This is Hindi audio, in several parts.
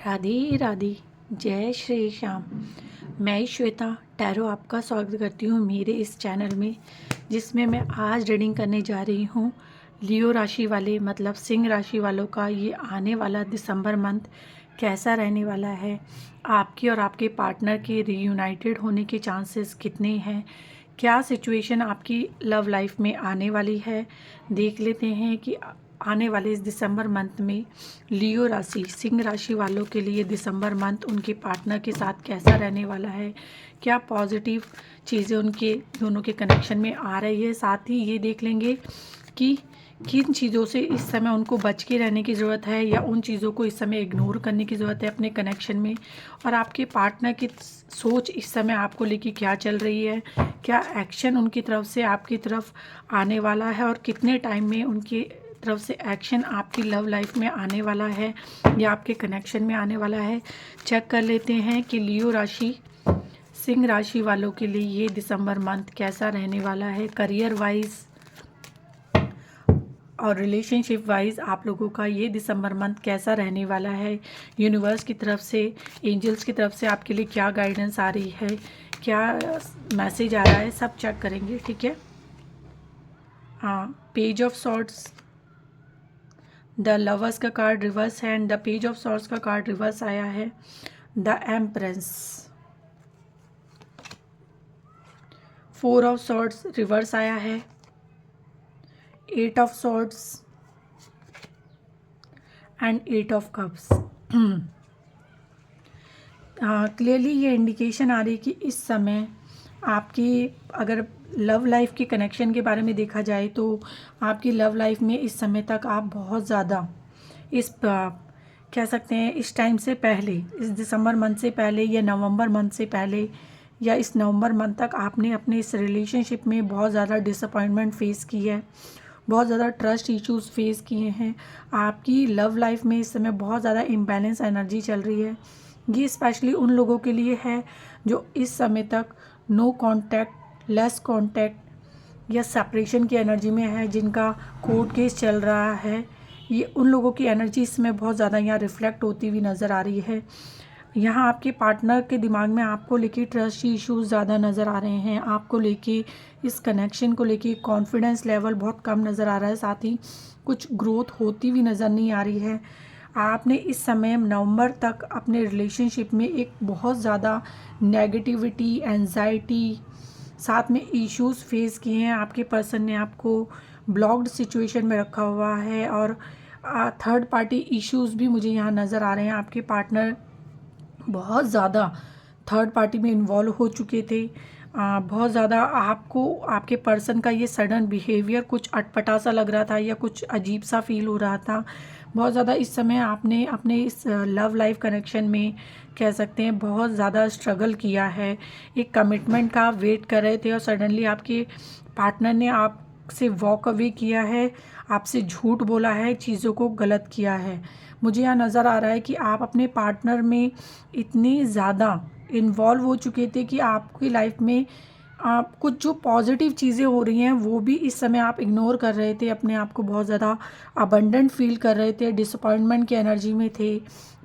राधे राधे। जय श्री श्याम। मैं श्वेता टैरो आपका स्वागत करती हूँ मेरे इस चैनल में, जिसमें मैं आज रीडिंग करने जा रही हूँ लियो राशि वाले मतलब सिंह राशि वालों का ये आने वाला दिसंबर मंथ कैसा रहने वाला है। आपके और आपके पार्टनर के रीयूनाइटेड होने के चांसेस कितने हैं, क्या सिचुएशन आपकी लव लाइफ में आने वाली है। देख लेते हैं कि आने वाले इस दिसंबर मंथ में लियो राशि सिंह राशि वालों के लिए दिसंबर मंथ उनके पार्टनर के साथ कैसा रहने वाला है, क्या पॉजिटिव चीज़ें उनके दोनों के कनेक्शन में आ रही है। साथ ही ये देख लेंगे कि किन चीज़ों से इस समय उनको बच के रहने की ज़रूरत है या उन चीज़ों को इस समय इग्नोर करने की ज़रूरत है अपने कनेक्शन में। और आपके पार्टनर की सोच इस समय आपको लेके क्या चल रही है, क्या एक्शन उनकी तरफ से आपकी तरफ आने वाला है और कितने टाइम में उनकी तरफ से एक्शन आपकी लव लाइफ में आने वाला है या आपके कनेक्शन में आने वाला है। चेक कर लेते हैं कि लियो राशि सिंह राशि वालों के लिए ये दिसंबर मंथ कैसा रहने वाला है। करियर वाइज और रिलेशनशिप वाइज आप लोगों का ये दिसंबर मंथ कैसा रहने वाला है। यूनिवर्स की तरफ से, एंजल्स की तरफ से आपके लिए क्या गाइडेंस आ रही है, क्या मैसेज आ रहा है, सब चेक करेंगे। ठीक है। हाँ, page of swords, the lovers का कार्ड रिवर्स है and the page of swords का कार्ड रिवर्स आया है। The empress, four of swords reverse आया है। Eight of swords and eight of cups. Clearly ये इंडिकेशन आ रही है कि इस समय आपकी अगर लव लाइफ के कनेक्शन के बारे में देखा जाए तो आपकी लव लाइफ में इस समय तक आप बहुत ज़्यादा कह सकते हैं इस टाइम से पहले, इस दिसंबर मंथ से पहले या नवंबर मंथ से पहले या इस नवंबर मंथ तक आपने अपने इस रिलेशनशिप में बहुत ज़्यादा डिसअपॉइंटमेंट फेस की है, बहुत ज़्यादा ट्रस्ट इश्यूज फेस किए हैं। आपकी लव लाइफ में इस समय बहुत ज़्यादा इम्बैलेंस एनर्जी चल रही है। ये स्पेशली उन लोगों के लिए है जो इस समय तक नो कांटेक्ट, लेस कांटेक्ट या सेपरेशन की एनर्जी में है, जिनका कोर्ट केस चल रहा है। ये उन लोगों की एनर्जी इसमें बहुत ज़्यादा यहाँ रिफ्लेक्ट होती हुई नज़र आ रही है। यहाँ आपके पार्टनर के दिमाग में आपको लेके ट्रस्ट इश्यूज ज़्यादा नज़र आ रहे हैं, आपको लेके इस कनेक्शन को लेके कॉन्फिडेंस लेवल बहुत कम नज़र आ रहा है। साथ ही कुछ ग्रोथ होती हुई नज़र नहीं आ रही है। आपने इस समय नवंबर तक अपने रिलेशनशिप में एक बहुत ज़्यादा नेगेटिविटी, एंजाइटी, साथ में इश्यूज फेस किए हैं। आपके पर्सन ने आपको ब्लॉक्ड सिचुएशन में रखा हुआ है और थर्ड पार्टी इश्यूज भी मुझे यहाँ नज़र आ रहे हैं। आपके पार्टनर बहुत ज़्यादा थर्ड पार्टी में इन्वॉल्व हो चुके थे। बहुत ज़्यादा आपको आपके पर्सन का ये सडन बिहेवियर कुछ अटपटा सा लग रहा था या कुछ अजीब सा फील हो रहा था। बहुत ज़्यादा इस समय आपने अपने इस लव लाइफ कनेक्शन में कह सकते हैं बहुत ज़्यादा स्ट्रगल किया है। एक कमिटमेंट का आप वेट कर रहे थे और सडनली आपके पार्टनर ने आपसे वॉक अवे किया है, आपसे झूठ बोला है, चीज़ों को गलत किया है। मुझे यहाँ नज़र आ रहा है कि आप अपने पार्टनर में इतने ज़्यादा इन्वॉल्व हो चुके थे कि आपकी लाइफ में आप कुछ जो पॉजिटिव चीज़ें हो रही हैं वो भी इस समय आप इग्नोर कर रहे थे। अपने आप को बहुत ज़्यादा अबंडेंट फील कर रहे थे, डिसअपॉइंटमेंट की एनर्जी में थे।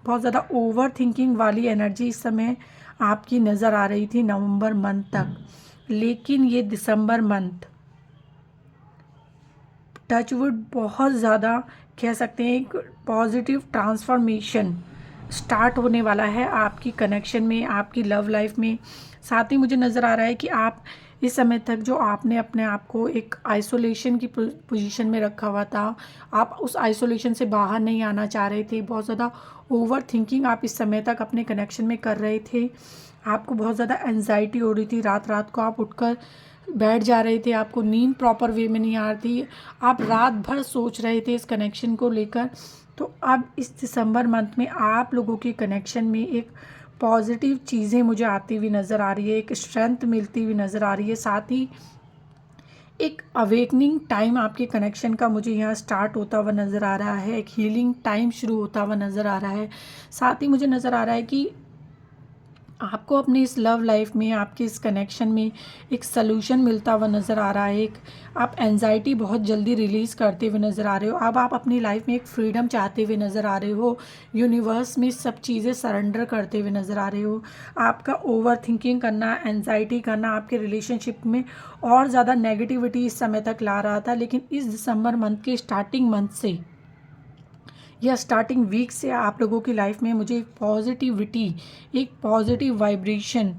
बहुत ज़्यादा ओवर थिंकिंग वाली एनर्जी इस समय आपकी नज़र आ रही थी नवंबर मंथ तक। लेकिन ये दिसंबर मंथ टचवुड बहुत ज़्यादा कह सकते हैं एक पॉजिटिव ट्रांसफॉर्मेशन स्टार्ट होने वाला है आपकी कनेक्शन में, आपकी लव लाइफ में। साथ ही मुझे नज़र आ रहा है कि आप इस समय तक जो आपने अपने आप को एक आइसोलेशन की पोजीशन में रखा हुआ था, आप उस आइसोलेशन से बाहर नहीं आना चाह रहे थे। बहुत ज़्यादा ओवर थिंकिंग आप इस समय तक अपने कनेक्शन में कर रहे थे। आपको बहुत ज़्यादा एंजाइटी हो रही थी, रात रात को आप उठकर बैठ जा रहे थे, आपको नींद प्रॉपर वे में नहीं आ रही थी, आप रात भर सोच रहे थे इस कनेक्शन को लेकर। तो अब इस दिसंबर मंथ में आप लोगों के कनेक्शन में एक पॉजिटिव चीज़ें मुझे आती हुई नज़र आ रही है, एक स्ट्रेंथ मिलती हुई नज़र आ रही है। साथ ही एक अवेकनिंग टाइम आपके कनेक्शन का मुझे यहाँ स्टार्ट होता हुआ नज़र आ रहा है, एक हीलिंग टाइम शुरू होता हुआ नज़र आ रहा है। साथ ही मुझे नज़र आ रहा है कि आपको अपनी इस लव लाइफ में, आपके इस कनेक्शन में एक सलूशन मिलता हुआ नज़र आ रहा है। एक आप एंजाइटी बहुत जल्दी रिलीज़ करते हुए नज़र आ रहे हो। अब आप अपनी लाइफ में एक फ्रीडम चाहते हुए नज़र आ रहे हो। यूनिवर्स में सब चीज़ें सरेंडर करते हुए नज़र आ रहे हो। आपका ओवर थिंकिंग करना, एंजाइटी करना आपके रिलेशनशिप में और ज़्यादा नेगेटिविटी इस समय तक ला रहा था, लेकिन इस दिसंबर मंथ के स्टार्टिंग मंथ से या स्टार्टिंग वीक से आप लोगों की लाइफ में मुझे एक पॉजिटिविटी, एक पॉजिटिव वाइब्रेशन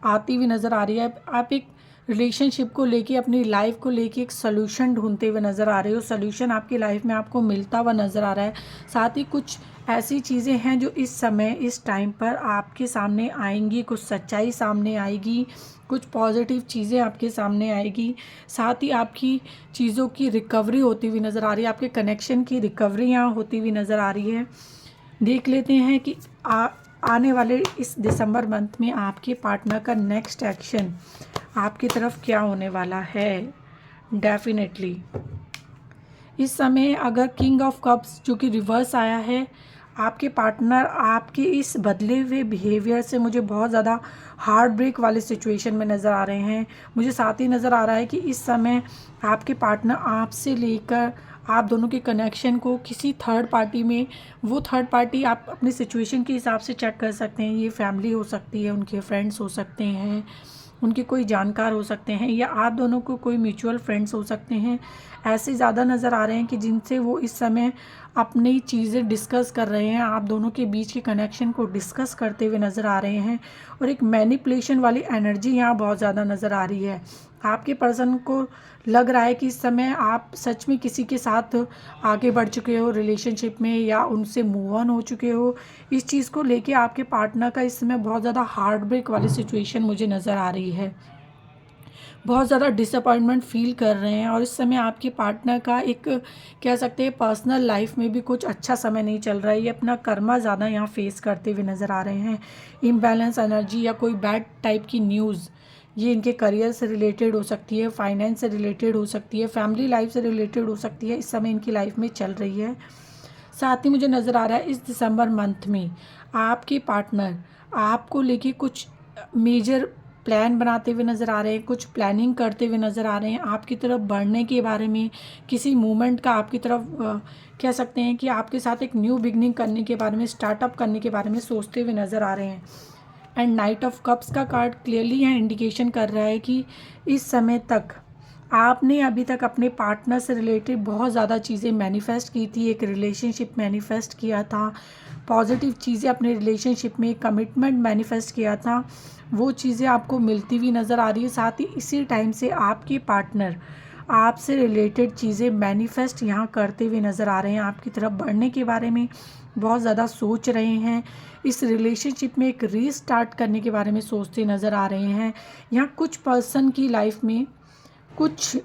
आती हुई नज़र आ रही है। आप एक रिलेशनशिप को लेके, अपनी लाइफ को लेके एक सोल्यूशन ढूंढते हुए नज़र आ रहे हो। सोल्यूशन आपकी लाइफ में आपको मिलता हुआ नज़र आ रहा है। साथ ही कुछ ऐसी चीज़ें हैं जो इस समय, इस टाइम पर आपके सामने आएंगी। कुछ सच्चाई सामने आएगी, कुछ पॉजिटिव चीज़ें आपके सामने आएगी। साथ ही आपकी चीज़ों की रिकवरी होती हुई नज़र आ रही है। आपके कनेक्शन की रिकवरी यहाँ होती हुई नज़र आ रही है। देख लेते हैं कि आने वाले इस दिसंबर मंथ में आपके पार्टनर का नेक्स्ट एक्शन आपकी तरफ क्या होने वाला है। डेफिनेटली इस समय अगर किंग ऑफ कप्स जो कि रिवर्स आया है, आपके पार्टनर आपके इस बदले हुए बिहेवियर से मुझे बहुत ज़्यादा हार्ट ब्रेक वाले सिचुएशन में नज़र आ रहे हैं। मुझे साथ ही नज़र आ रहा है कि इस समय आपके पार्टनर आपसे लेकर आप दोनों के कनेक्शन को किसी थर्ड पार्टी में, वो थर्ड पार्टी आप अपनी सिचुएशन के हिसाब से चेक कर सकते हैं। ये फैमिली हो सकती है, उनके फ्रेंड्स हो सकते हैं, उनके कोई जानकार हो सकते हैं, या आप दोनों को कोई म्यूचुअल फ्रेंड्स हो सकते हैं। ऐसे ज़्यादा नज़र आ रहे हैं कि जिनसे वो इस समय अपनी चीज़ें डिस्कस कर रहे हैं, आप दोनों के बीच के कनेक्शन को डिस्कस करते हुए नज़र आ रहे हैं। और एक मैनिपुलेशन वाली एनर्जी यहाँ बहुत ज़्यादा नज़र आ रही है। आपके पर्सन को लग रहा है कि इस समय आप सच में किसी के साथ आगे बढ़ चुके हो रिलेशनशिप में, या उनसे मूव ऑन हो चुके हो। इस चीज़ को लेके आपके पार्टनर का इस समय बहुत ज़्यादा हार्ट ब्रेक वाली सिचुएशन मुझे नज़र आ रही है। बहुत ज़्यादा डिसअपॉइंटमेंट फील कर रहे हैं, और इस समय आपके पार्टनर का एक, कह सकते हैं, पर्सनल लाइफ में भी कुछ अच्छा समय नहीं चल रहा है। ये अपना कर्मा ज़्यादा यहाँ फेस करते हुए नज़र आ रहे हैं। इम्बैलेंस एनर्जी या कोई बैड टाइप की न्यूज़, ये इनके करियर से रिलेटेड हो सकती है, फाइनेंस से रिलेटेड हो सकती है, फैमिली लाइफ से रिलेटेड हो सकती है, इस समय इनकी लाइफ में चल रही है। साथ ही मुझे नज़र आ रहा है इस दिसंबर मंथ में आपके पार्टनर आपको लेके कुछ मेजर प्लान बनाते हुए नज़र आ रहे हैं, कुछ प्लानिंग करते हुए नज़र आ रहे हैं। आपकी तरफ बढ़ने के बारे में, किसी मूवमेंट का आपकी तरफ कह सकते हैं कि आपके साथ एक न्यू बिगनिंग करने के बारे में, स्टार्टअप करने के बारे में सोचते हुए नज़र आ रहे हैं। एंड नाइट ऑफ कप्स का कार्ड क्लियरली यहाँ इंडिकेशन कर रहा है कि इस समय तक आपने अभी तक अपने पार्टनर से रिलेटेड बहुत ज़्यादा चीज़ें मैनिफेस्ट की थी, एक रिलेशनशिप मैनिफेस्ट किया था, पॉजिटिव चीज़ें अपने रिलेशनशिप में, कमिटमेंट मैनिफेस्ट किया था, वो चीज़ें आपको मिलती हुई नज़र आ रही है। साथ ही इसी टाइम से आपके पार्टनर आपसे रिलेटेड चीज़ें मैनिफेस्ट यहाँ करते हुए नज़र आ रहे हैं। आपकी तरफ बढ़ने के बारे में बहुत ज़्यादा सोच रहे हैं, इस रिलेशनशिप में एक रीस्टार्ट करने के बारे में सोचते नज़र आ रहे हैं। यहाँ कुछ पर्सन की लाइफ में, कुछ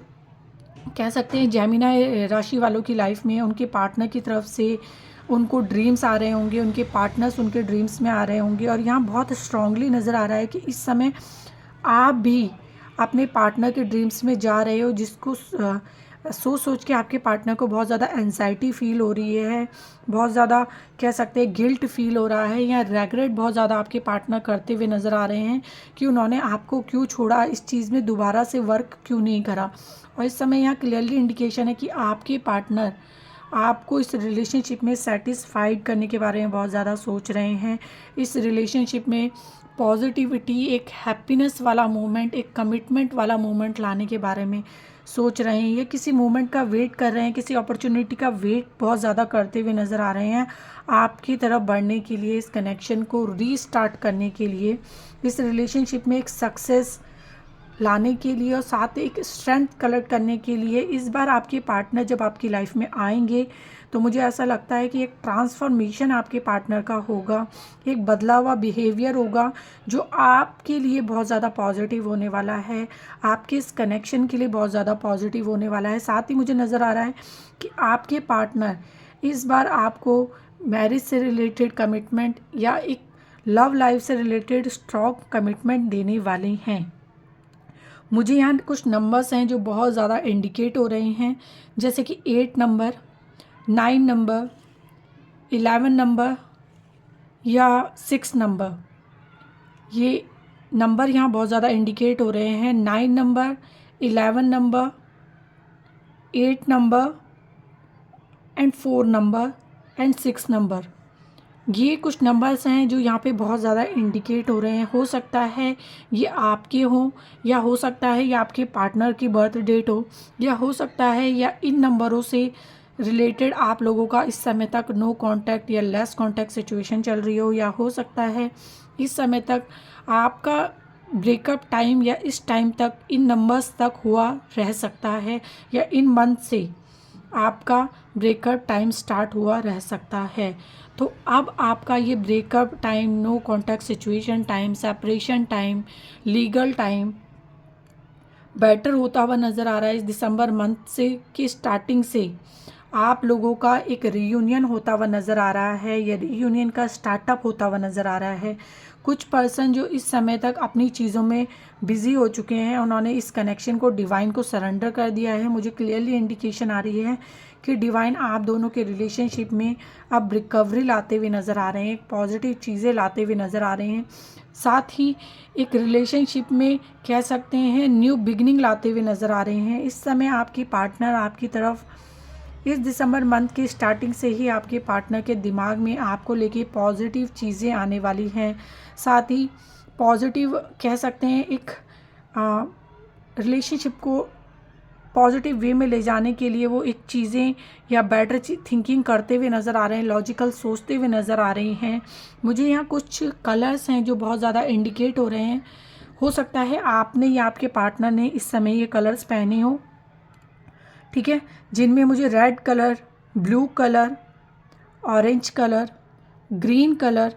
कह सकते हैं जेमिनी राशि वालों की लाइफ में उनके पार्टनर की तरफ से उनको ड्रीम्स आ रहे होंगे, उनके पार्टनर्स उनके ड्रीम्स में आ रहे होंगे। और यहाँ बहुत स्ट्रांगली नज़र आ रहा है कि इस समय आप भी अपने पार्टनर के ड्रीम्स में जा रहे हो, जिसको सोच के आपके पार्टनर को बहुत ज़्यादा एंजाइटी फील हो रही है, बहुत ज़्यादा कह सकते हैं गिल्ट फील हो रहा है, या रेग्रेट बहुत ज़्यादा आपके पार्टनर करते हुए नज़र आ रहे हैं कि उन्होंने आपको क्यों छोड़ा, इस चीज़ में दोबारा से वर्क क्यों नहीं करा। और इस समय यहाँ क्लियरली इंडिकेशन है कि आपके पार्टनर आपको इस रिलेशनशिप में सेटिस्फाइड करने के बारे में बहुत ज़्यादा सोच रहे हैं। इस रिलेशनशिप में पॉजिटिविटी, एक हैप्पीनेस वाला मोमेंट, एक कमिटमेंट वाला मोमेंट लाने के बारे में सोच रहे हैं, या किसी मोमेंट का वेट कर रहे हैं, किसी अपॉर्चुनिटी का वेट बहुत ज़्यादा करते हुए नज़र आ रहे हैं आपकी तरफ बढ़ने के लिए, इस कनेक्शन को रीस्टार्ट करने के लिए, इस रिलेशनशिप में एक सक्सेस लाने के लिए, और साथ ही एक स्ट्रेंथ कलेक्ट करने के लिए। इस बार आपके पार्टनर जब आपकी लाइफ में आएंगे तो मुझे ऐसा लगता है कि एक ट्रांसफॉर्मेशन आपके पार्टनर का होगा, एक बदला हुआ बिहेवियर होगा जो आपके लिए बहुत ज़्यादा पॉजिटिव होने वाला है, आपके इस कनेक्शन के लिए बहुत ज़्यादा पॉजिटिव होने वाला है। साथ ही मुझे नज़र आ रहा है कि आपके पार्टनर इस बार आपको मैरिज से रिलेटेड कमिटमेंट या एक लव लाइफ से रिलेटेड स्ट्रॉन्ग कमिटमेंट देने वाले हैं। मुझे यहाँ कुछ नंबर्स हैं जो बहुत ज़्यादा इंडिकेट हो रहे हैं, जैसे कि 8 नंबर, 9 नंबर, 11 नंबर या 6 नंबर। ये नंबर यहाँ बहुत ज़्यादा इंडिकेट हो रहे हैं, 9 number, 11 number, 8 number and 4 number and 6 number. ये कुछ नंबर्स हैं जो यहाँ पे बहुत ज़्यादा इंडिकेट हो रहे हैं। हो सकता है ये आपके हों, या हो सकता है ये आपके पार्टनर की बर्थ डेट हो, या हो सकता है या इन नंबरों से रिलेटेड आप लोगों का इस समय तक नो कांटेक्ट या लेस कांटेक्ट सिचुएशन चल रही हो, या हो सकता है इस समय तक आपका ब्रेकअप टाइम या इस टाइम तक इन नंबर्स तक हुआ रह सकता है, या इन मंथ से आपका ब्रेकअप टाइम स्टार्ट हुआ रह सकता है। तो अब आपका ये breakup time, no contact situation time, separation time, legal time better होता हुआ नज़र आ रहा है। इस दिसंबर मंथ से की स्टार्टिंग से आप लोगों का एक रीयूनियन होता हुआ नज़र आ रहा है, या रीयूनियन का स्टार्टअप होता हुआ नज़र आ रहा है। कुछ पर्सन जो इस समय तक अपनी चीज़ों में बिज़ी हो चुके हैं, उन्होंने इस कनेक्शन को डिवाइन को सरेंडर कर दिया है। मुझे क्लियरली इंडिकेशन आ रही है कि डिवाइन आप दोनों के रिलेशनशिप में अब रिकवरी लाते हुए नज़र आ रहे हैं, पॉजिटिव चीज़ें लाते हुए नज़र आ रहे हैं। साथ ही एक रिलेशनशिप में कह सकते हैं न्यू बिगनिंग लाते हुए नज़र आ रहे हैं। इस समय आपकी पार्टनर आपकी तरफ इस दिसंबर मंथ की स्टार्टिंग से ही आपके पार्टनर के दिमाग में आपको लेके पॉजिटिव चीज़ें आने वाली हैं। साथ ही पॉजिटिव कह सकते हैं एक रिलेशनशिप को पॉजिटिव वे में ले जाने के लिए वो एक चीज़ें या बेटर थिंकिंग करते हुए नज़र आ रहे हैं, लॉजिकल सोचते हुए नज़र आ रहे हैं। मुझे यहाँ कुछ कलर्स हैं जो बहुत ज़्यादा इंडिकेट हो रहे हैं। हो सकता है आपने या आपके पार्टनर ने इस समय ये कलर्स पहने हो, ठीक है, जिनमें मुझे red colour, blue colour, orange colour, green colour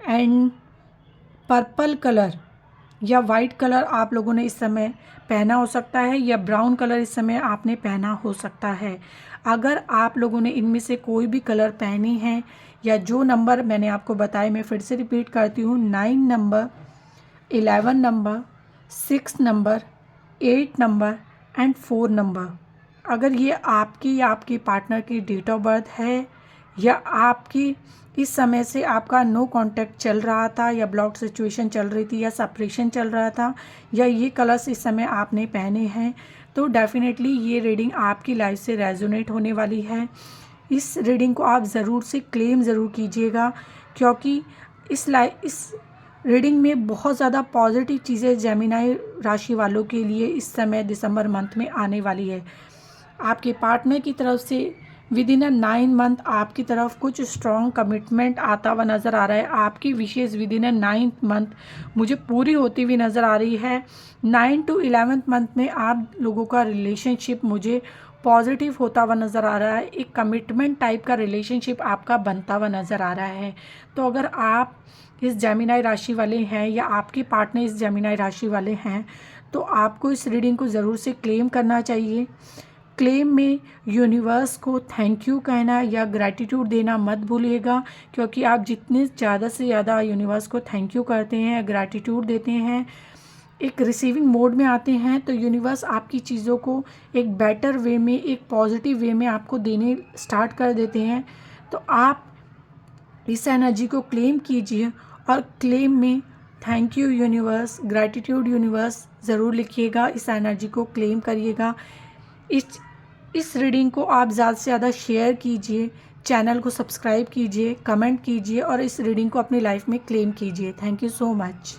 and purple colour या वाइट कलर आप लोगों ने इस समय पहना हो सकता है, या ब्राउन कलर इस समय आपने पहना हो सकता है। अगर आप लोगों ने इनमें से कोई भी कलर पहनी है, या जो नंबर मैंने आपको बताए, मैं फिर से रिपीट करती हूँ, 9 number, 11 number, 6 number, 8 number and 4 number, अगर ये आपकी या आपके पार्टनर की डेट ऑफ बर्थ है, या आपकी इस समय से आपका नो कांटेक्ट चल रहा था, या ब्लॉक सिचुएशन चल रही थी, या सेपरेशन चल रहा था, या ये कलर्स इस समय आपने पहने हैं, तो डेफिनेटली ये रीडिंग आपकी लाइफ से रेजोनेट होने वाली है। इस रीडिंग को आप ज़रूर से क्लेम ज़रूर कीजिएगा, क्योंकि इस रीडिंग में बहुत ज़्यादा पॉजिटिव चीज़ें जेमिनी राशि वालों के लिए इस समय दिसंबर मंथ में आने वाली है। आपके पार्टनर की तरफ से विद इन 9 मंथ आपकी तरफ कुछ स्ट्रॉन्ग कमिटमेंट आता हुआ नज़र आ रहा है। आपकी विशेष विद इन 9 मंथ मुझे पूरी होती हुई नज़र आ रही है। 9 to 11 मंथ में आप लोगों का रिलेशनशिप मुझे पॉजिटिव होता हुआ नज़र आ रहा है। एक कमिटमेंट टाइप का रिलेशनशिप आपका बनता हुआ नज़र आ रहा है। तो अगर आप इस जेमिनी राशि वाले हैं, या आपके पार्टनर इस जेमिनी राशि वाले हैं, तो आपको इस रीडिंग को ज़रूर से क्लेम करना चाहिए। क्लेम में यूनिवर्स को थैंक यू कहना या ग्रैटिट्यूड देना मत भूलिएगा, क्योंकि आप जितने ज़्यादा से ज़्यादा यूनिवर्स को थैंक यू करते हैं, ग्रैटिट्यूड देते हैं, एक रिसीविंग मोड में आते हैं, तो यूनिवर्स आपकी चीज़ों को एक बेटर वे में, एक पॉजिटिव वे में आपको देने स्टार्ट कर देते हैं। तो आप इस एनर्जी को क्लेम कीजिए, और क्लेम में thank you universe, gratitude universe ज़रूर लिखिएगा। इस एनर्जी को क्लेम करिएगा। इस रीडिंग को आप ज़्यादा से ज़्यादा शेयर कीजिए, चैनल को सब्सक्राइब कीजिए, कमेंट कीजिए, और इस रीडिंग को अपनी लाइफ में क्लेम कीजिए। Thank you so much.